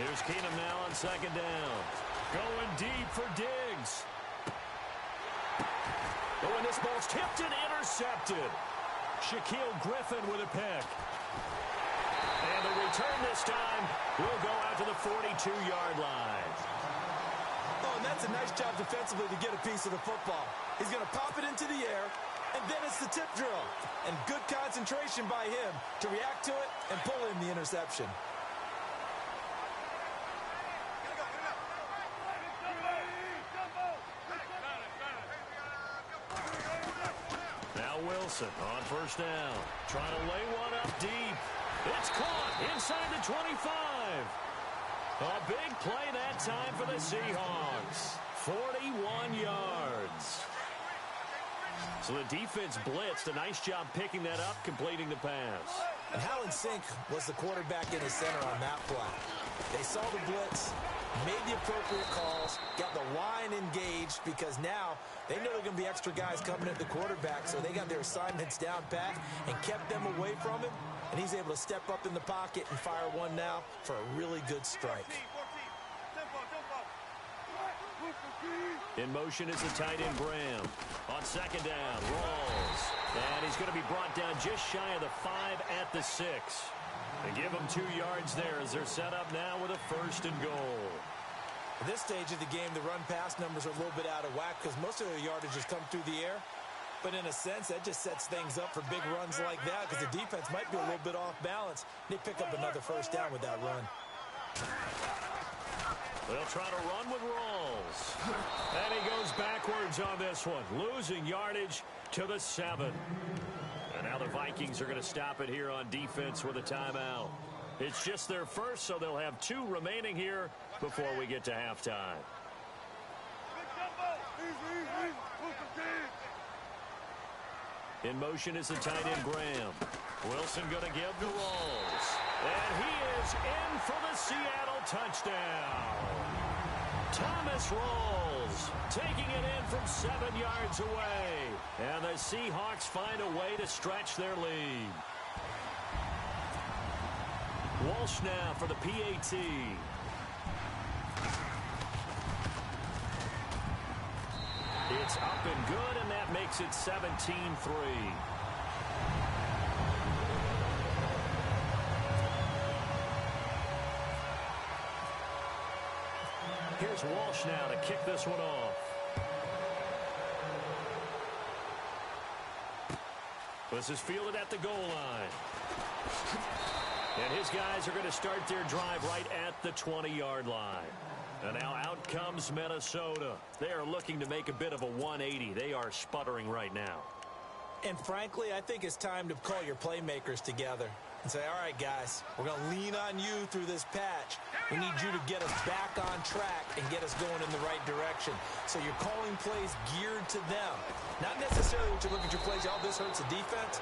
Here's Keenum now on second down. Going deep for Diggs. Oh, and this ball's tipped and intercepted. Shaquille Griffin with a pick. And the return this time will go out to the 42-yard line. Oh, and that's a nice job defensively to get a piece of the football. He's going to pop it into the air, and then it's the tip drill. And good concentration by him to react to it and pull in the interception. Now Wilson on first down. Trying to lay one up deep. It's caught inside the 25. A big play that time for the Seahawks. 41 yards. So the defense blitzed. A nice job picking that up, completing the pass. And how in sync was the quarterback in the center on that play? They saw the blitz, made the appropriate calls, got the line engaged because now they know there are going to be extra guys coming at the quarterback, so they got their assignments down pat and kept them away from him, and he's able to step up in the pocket and fire one now for a really good strike. In motion is the tight end Graham. On second down, rolls. And he's going to be brought down just shy of the 5 at the 6. They give him 2 yards there as they're set up now with a first and goal. At this stage of the game, the run-pass numbers are a little bit out of whack because most of their yardage has come through the air. But in a sense, that just sets things up for big runs like that because the defense might be a little bit off balance. They pick up another first down with that run. They'll try to run with Rawls. And he goes backwards on this one, losing yardage to the 7. And now the Vikings are going to stop it here on defense with a timeout. It's just their first, so they'll have 2 remaining here before we get to halftime. In motion is the tight end Graham. Wilson going to give to Rawls. And he is in for the Seattle touchdown. Thomas Rawls taking it in from 7 yards away. And the Seahawks find a way to stretch their lead. Walsh now for the PAT. It's up and good, and that makes it 17-3. Here's Walsh now to kick this one off. This is fielded at the goal line. And his guys are going to start their drive right at the 20-yard line. And now out comes Minnesota. They are looking to make a bit of a 180. They are sputtering right now. And frankly, I think it's time to call your playmakers together and say, all right, guys, we're going to lean on you through this patch. We need you to get us back on track and get us going in the right direction. So you're calling plays geared to them. Not necessarily what you look at your plays, oh, this hurts the defense.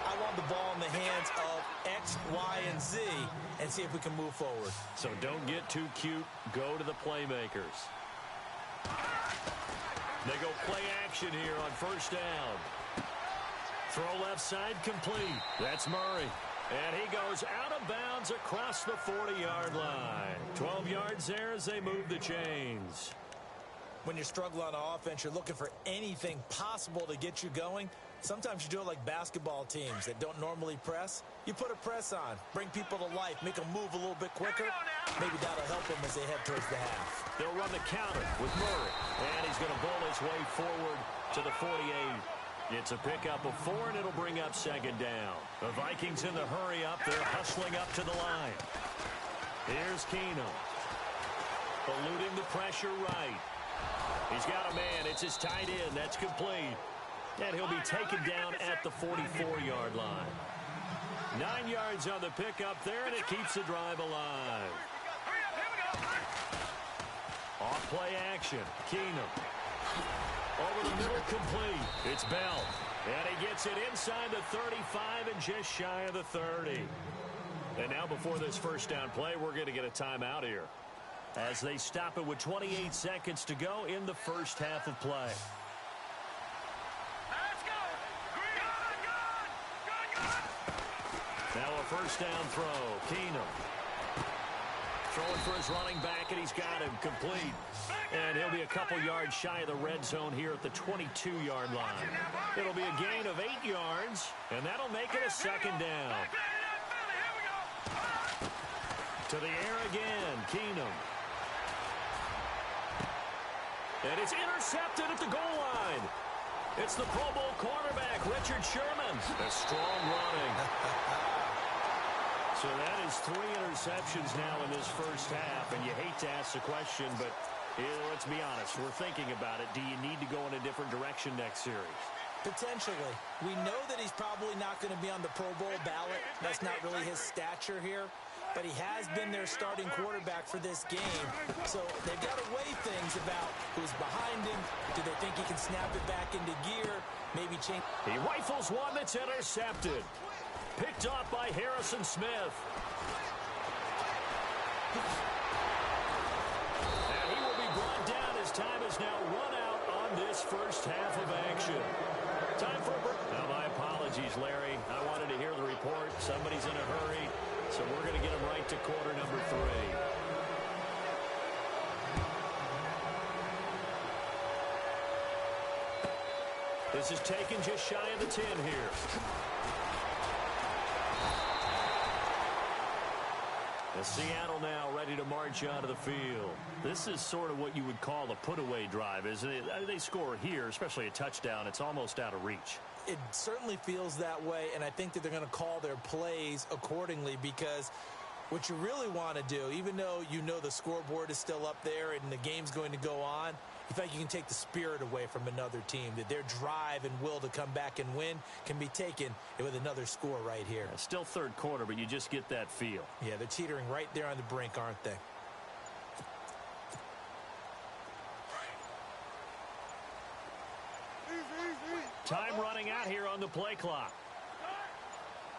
I want the ball in the hands of X, Y, and Z and see if we can move forward. So don't get too cute. Go to the playmakers. They go play action here on first down. Throw left side complete. That's Murray. And he goes out of bounds across the 40-yard line. 12 yards there as they move the chains. When you struggle on offense, you're looking for anything possible to get you going. Sometimes you do it like basketball teams that don't normally press. You put a press on, bring people to life, make them move a little bit quicker. Maybe that'll help them as they head towards the half. They'll run the counter with Murray. And he's going to bowl his way forward to the 48. It's a pickup of 4, and it'll bring up second down. The Vikings in the hurry up. They're hustling up to the line. Here's Keenum. Eluding the pressure right. He's got a man. It's his tight end. That's complete. And he'll be taken down at the 44-yard line. 9 yards on the pickup there, and it keeps the drive alive. Off play action. Keenum. Over the middle, complete. It's Bell. And he gets it inside the 35 and just shy of the 30. And now before this first down play, we're going to get a timeout here, as they stop it with 28 seconds to go in the first half of play. Now a first down throw. Keenum. Throwing for his running back, and he's got him complete. And he'll be a couple yards shy of the red zone here at the 22-yard line. It'll be a gain of 8 yards, and that'll make it a second down. To the air again, Keenum. And it's intercepted at the goal line. It's the Pro Bowl cornerback, Richard Sherman. A strong running. So that is 3 interceptions now in this first half, and you hate to ask the question, but let's be honest, we're thinking about it. Do you need to go in a different direction next series? Potentially. We know that he's probably not going to be on the Pro Bowl ballot. That's not really his stature here. But he has been their starting quarterback for this game. So they've got to weigh things about who's behind him. Do they think he can snap it back into gear? Maybe change. He rifles one that's intercepted. Picked off by Harrison Smith. And he will be brought down as time is now run out on this first half of action. Time for a break. Now, my apologies, Larry. I wanted to hear the report. Somebody's in a hurry. So we're going to get him right to quarter number 3. This is taken just shy of the 10 here. And Seattle now ready to march onto the field. This is sort of what you would call a put-away drive, isn't it? They score here, especially a touchdown. It's almost out of reach. It certainly feels that way, and I think that they're going to call their plays accordingly because what you really want to do, even though you know the scoreboard is still up there and the game's going to go on, you feel like you can take the spirit away from another team, that their drive and will to come back and win can be taken with another score right here. Yeah, still third quarter, but you just get that feel. Yeah, they're teetering right there on the brink, aren't they? Time running out here on the play clock.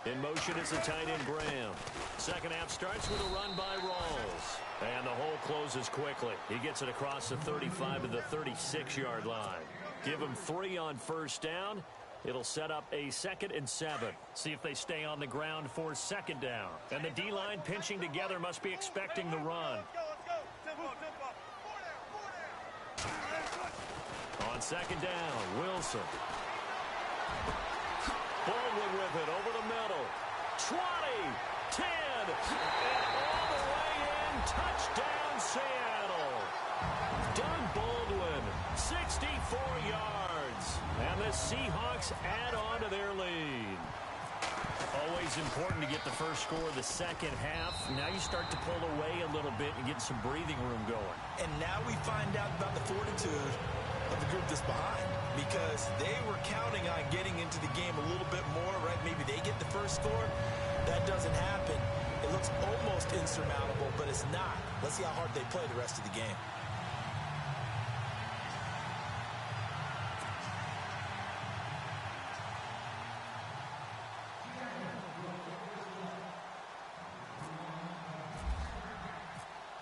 In motion is the tight end Graham. Second half starts with a run by Rawls. And the hole closes quickly. He gets it across the 35 to the 36-yard line. Give him 3 on first down. It'll set up a 2nd and 7. See if they stay on the ground for second down. And the D-line pinching together must be expecting the run. On second down, Wilson. Baldwin with it over the middle. 20, 10, and all the way in. Touchdown, Seattle. Doug Baldwin, 64 yards. And the Seahawks add on to their lead. Always important to get the first score of the second half. Now you start to pull away a little bit and get some breathing room going. And now we find out about the fortitude of the group that's behind, because they were counting on getting into the game a little bit more, right? Maybe they get the first score. That doesn't happen. It looks almost insurmountable, but it's not. Let's see how hard they play the rest of the game.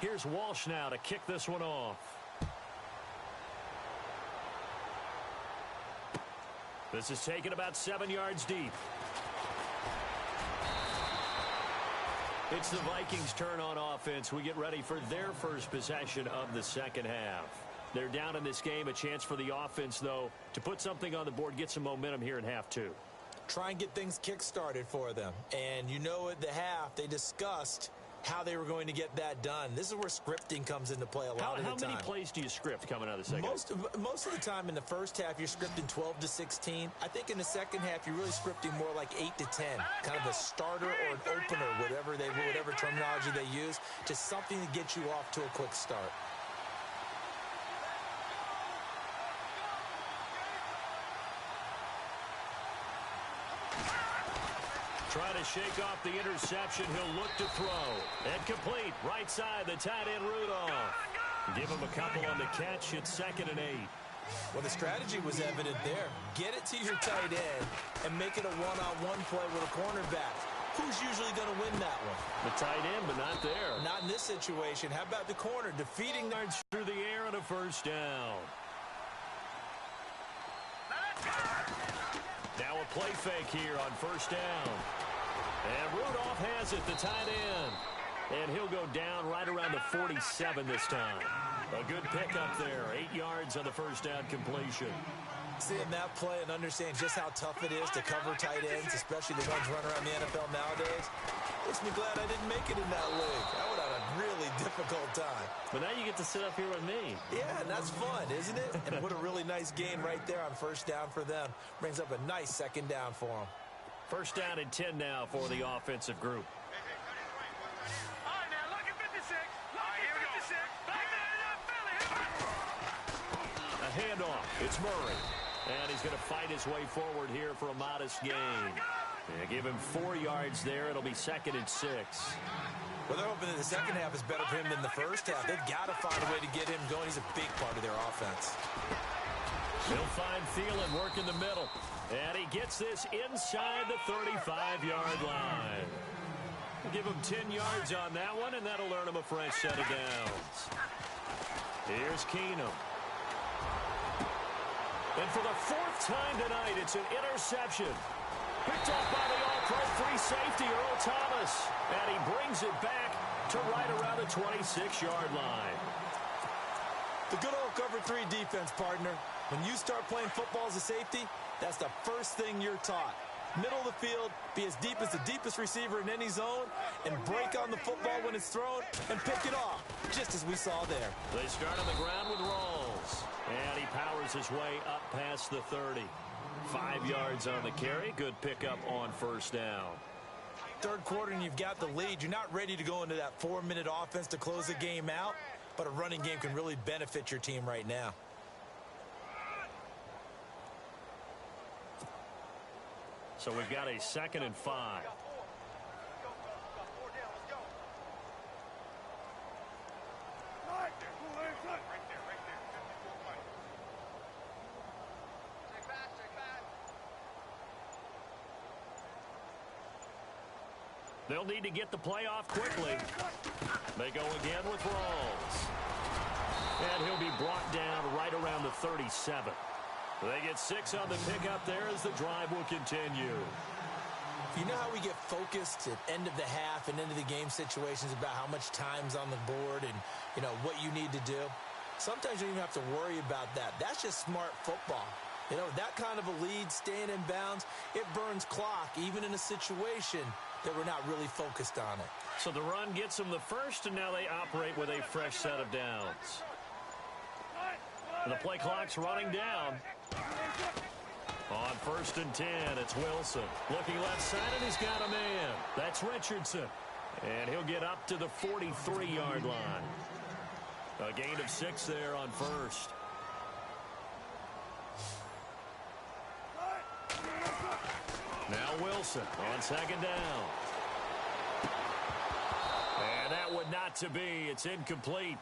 Here's Walsh now to kick this one off. This is taken about 7 yards deep. It's the Vikings' turn on offense. We get ready for their first possession of the second half. They're down in this game. A chance for the offense, though, to put something on the board, get some momentum here in half 2. Try and get things kick-started for them. And you know at the half, they discussed how they were going to get that done. This is where scripting comes into play a lot of the time. How many plays do you script coming out of the second half? Most of the time in the first half, you're scripting 12 to 16. I think in the second half, you're really scripting more like 8 to 10. Kind of a starter or an opener, whatever terminology they use, just something to get you off to a quick start. Trying to shake off the interception. He'll look to throw. And complete. Right side, the tight end Rudolph. Give him a couple on the catch. It's 2nd and 8. Well, the strategy was evident there. Get it to your tight end and make it a one-on-one play with a cornerback. Who's usually going to win that one? The tight end, but not there. Not in this situation. How about the corner defeating yards through the air and a first down? Now a play fake here on first down. And Rudolph has it, the tight end. And he'll go down right around the 47 this time. A good pickup there. 8 yards on the first down completion. Seeing that play and understand just how tough it is to cover tight ends, especially the ones running around the NFL nowadays, makes me glad I didn't make it in that league. I would have a really difficult time. But now you get to sit up here with me. Yeah, and that's fun, isn't it? And what a really nice gain right there on first down for them. Brings up a nice second down for them. First down and 10 now for the offensive group. A handoff. It's Murray. And he's going to fight his way forward here for a modest gain. Yeah, give him 4 yards there. It'll be 2nd and 6. Well, they're hoping that the second half is better for him than the first half. They've got to find a way to get him going. He's a big part of their offense. He'll find Thielen work in the middle. And he gets this inside the 35-yard line. We'll give him 10 yards on that one, and that'll earn him a fresh set of downs. Here's Keenum. And for the 4th time tonight, it's an interception. Picked up by the all-pro free safety, Earl Thomas. And he brings it back to right around the 26-yard line. The good old cover 3 defense, partner. When you start playing football as a safety, that's the first thing you're taught. Middle of the field, be as deep as the deepest receiver in any zone, and break on the football when it's thrown, and pick it off, just as we saw there. They start on the ground with Rawls. And he powers his way up past the 30. 5 yards on the carry. Good pickup on first down. Third quarter and you've got the lead. You're not ready to go into that 4-minute offense to close the game out, but a running game can really benefit your team right now. So we've got a 2nd and 5. They'll need to get the play off quickly. They go again with Rawls. And he'll be brought down right around the 37. They get 6 on the pickup there as the drive will continue. You know how we get focused at end of the half and into the game situations about how much time's on the board and, you know, what you need to do? Sometimes you don't even have to worry about that. That's just smart football. You know, that kind of a lead, staying in bounds, it burns clock, even in a situation that we're not really focused on it. So the run gets them the first, and now they operate with a fresh set of downs. And the play clock's running down. On 1st and 10, it's Wilson. Looking left side, and he's got a man. That's Richardson. And he'll get up to the 43-yard line. A gain of 6 there on first. Now Wilson on 2nd down. And that would not to be. It's incomplete.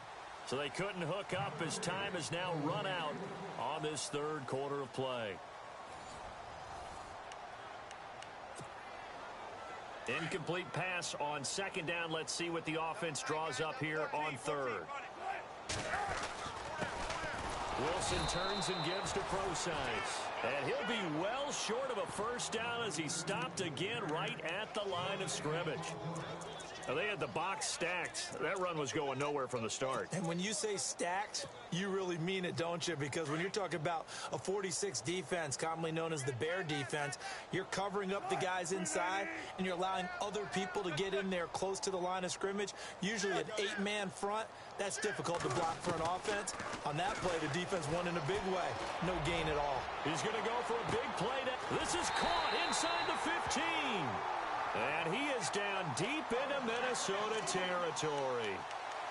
So they couldn't hook up as time has now run out on this 3rd quarter of play. Incomplete pass on 2nd down. Let's see what the offense draws up here on 3rd. Wilson turns and gives to Procise. And he'll be well short of a first down as he stopped again right at the line of scrimmage. Now, they had the box stacked. That run was going nowhere from the start. And when you say stacked, you really mean it, don't you? Because when you're talking about a 46 defense, commonly known as the Bear defense, you're covering up the guys inside, and you're allowing other people to get in there close to the line of scrimmage, usually an 8-man front. That's difficult to block for an offense. On that play, the defense won in a big way. No gain at all. He's going to go for a big play. This is caught inside the 15. And he is down deep into Minnesota territory.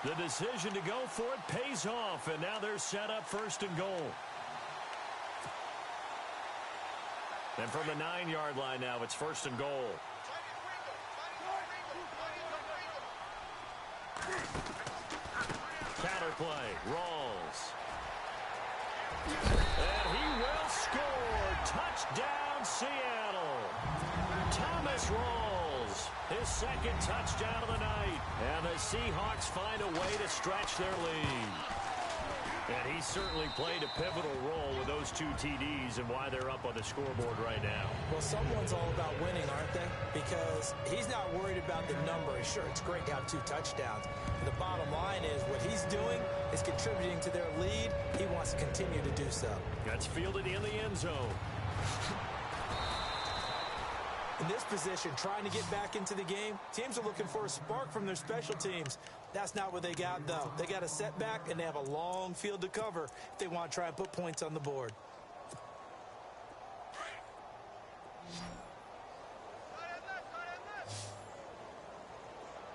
The decision to go for it pays off, and now they're set up 1st and goal. And from the 9-yard line now, it's 1st and goal. Counter play, Rawls. And he will score. Touchdown, Seattle. Thomas Rawls, his 2nd touchdown of the night. And the Seahawks find a way to stretch their lead. And he certainly played a pivotal role with those 2 TDs and why they're up on the scoreboard right now. Well, someone's all about winning, aren't they? Because he's not worried about the number. Sure, it's great to have 2 touchdowns. But the bottom line is what he's doing is contributing to their lead. He wants to continue to do so. That's fielded in the end zone. In this position, trying to get back into the game, teams are looking for a spark from their special teams. That's not what they got, though. They got a setback, and they have a long field to cover if they want to try and put points on the board.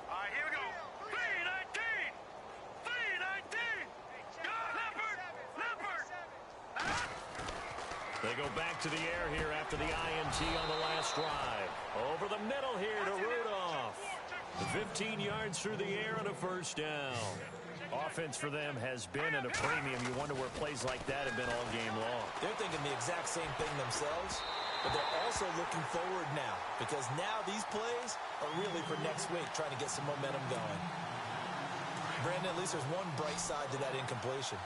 All right, here we go. 3-19! 3-19! Leopard! They go back to the air here after the INT on the last drive. Over the middle here to Rudolph. 15 yards through the air and a first down. Offense for them has been at a premium. You wonder where plays like that have been all game long. They're thinking the exact same thing themselves, but they're also looking forward now because now these plays are really for next week, trying to get some momentum going. Brandon, at least there's one bright side to that incompletion.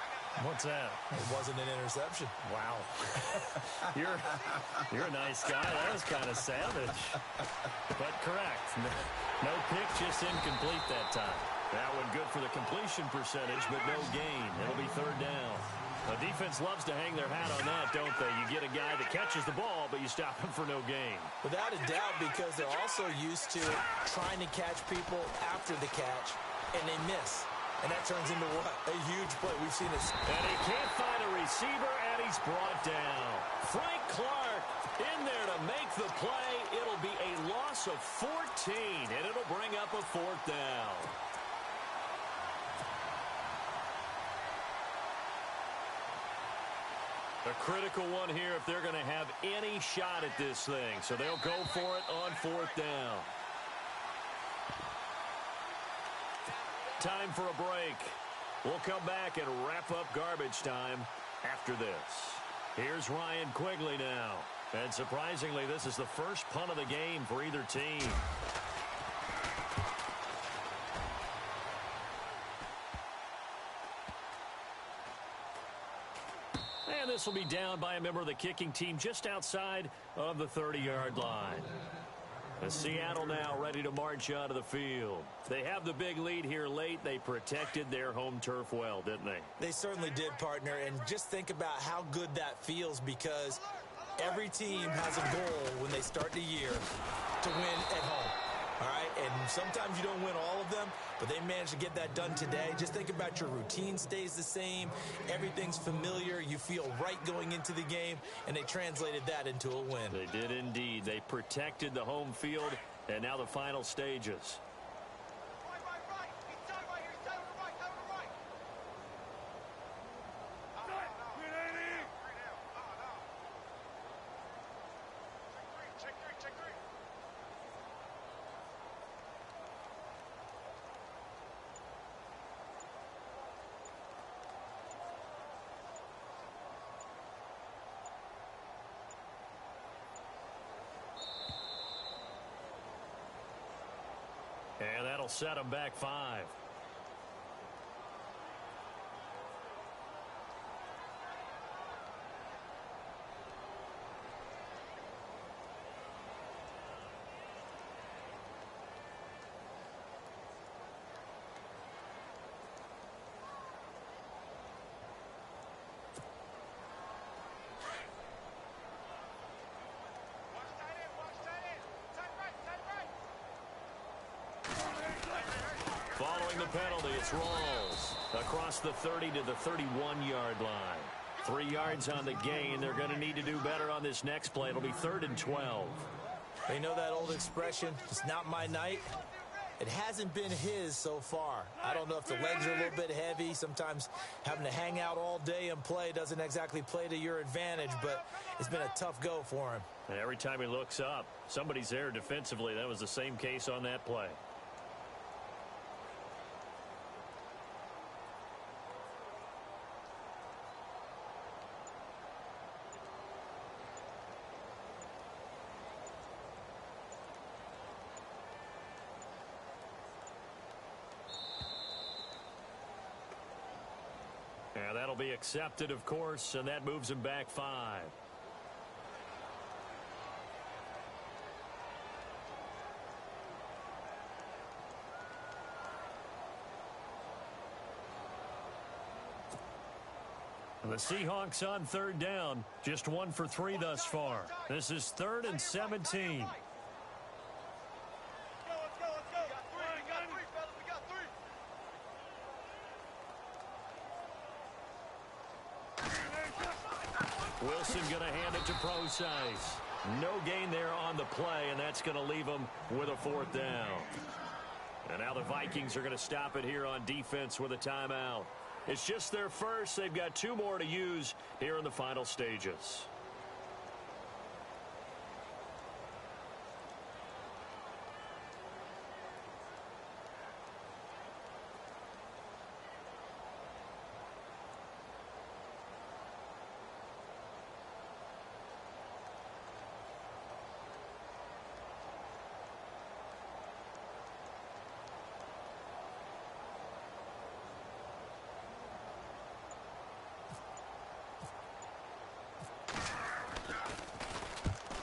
What's that? It wasn't an interception. Wow. You're a nice guy. That was kind of savage. But correct. No pick, just incomplete that time. That one good for the completion percentage, but no gain. It'll be third down. The defense loves to hang their hat on that, don't they? You get a guy that catches the ball, but you stop him for no gain. Without a doubt, because they're also used to trying to catch people after the catch, and they miss. And that turns into what? A huge play. We've seen this. And he can't find a receiver, and he's brought down. Frank Clark in there to make the play. It'll be a loss of 14, and it'll bring up a fourth down. A critical one here if they're going to have any shot at this thing. So they'll go for it on fourth down. Time for a break. We'll come back and wrap up garbage time after this. Here's Ryan Quigley now. And surprisingly, this is the first punt of the game for either team. And this will be down by a member of the kicking team just outside of the 30-yard line. Seattle now ready to march out of the field. They have the big lead here late. They protected their home turf well, didn't they? They certainly did, partner. And just think about how good that feels because every team has a goal when they start the year to win at home. All right, and sometimes you don't win all of them, but they managed to get that done today. Just think about your routine stays the same. Everything's familiar. You feel right going into the game, and they translated that into a win. They did indeed. They protected the home field, and now the final stages. And that'll set them back 5. Following the penalty, it's Rawls across the 30 to the 31-yard line. 3 yards on the gain. They're going to need to do better on this next play. It'll be 3rd and 12. They know that old expression, it's not my night. It hasn't been his so far. I don't know if the legs are a little bit heavy. Sometimes having to hang out all day and play doesn't exactly play to your advantage, but it's been a tough go for him. And every time he looks up, somebody's there defensively. That was the same case on that play. And And that'll be accepted, of course, and that moves him back 5. The Seahawks on 3rd down, just 1 for 3 thus far. This is 3rd and 17. Wilson going to hand it to Procise. No gain there on the play, and that's going to leave him with a 4th down. And now the Vikings are going to stop it here on defense with a timeout. It's just their first. They've got 2 more to use here in the final stages.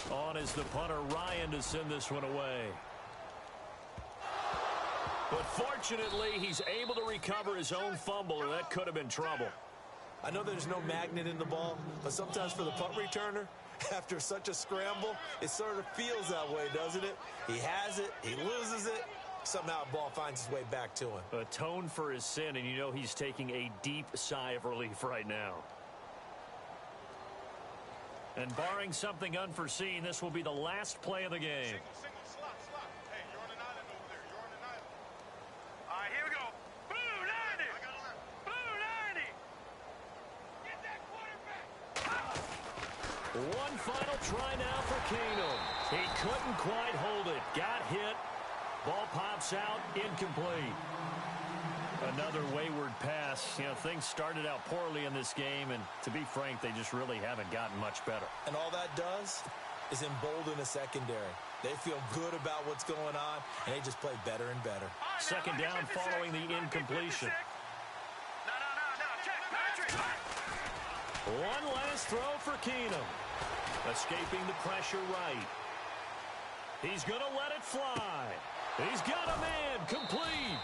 On is the punter, Ryan, to send this one away. But fortunately, he's able to recover his own fumble, or that could have been trouble. I know there's no magnet in the ball, but sometimes for the punt returner, after such a scramble, it sort of feels that way, doesn't it? He has it, he loses it, somehow the ball finds its way back to him. Atone for his sin, and you know he's taking a deep sigh of relief right now. And barring something unforeseen, this will be the last play of the game. Single, slot. Hey, you're on an island over there. You're on an island. All right, here we go. Blue 90. I got a left. Blue 90. Get that quarterback. One final try now for Kano. He couldn't quite hold it. Got hit. Ball pops out. Incomplete. Another wayward pass. You know, things started out poorly in this game, and to be frank, they just really haven't gotten much better. And all that does is embolden a secondary. They feel good about what's going on, and they just play better and better. Right, 2nd down following the incompletion. No. Check, Patrick. One last throw for Keenum. Escaping the pressure right. He's going to let it fly. He's got a man. Complete.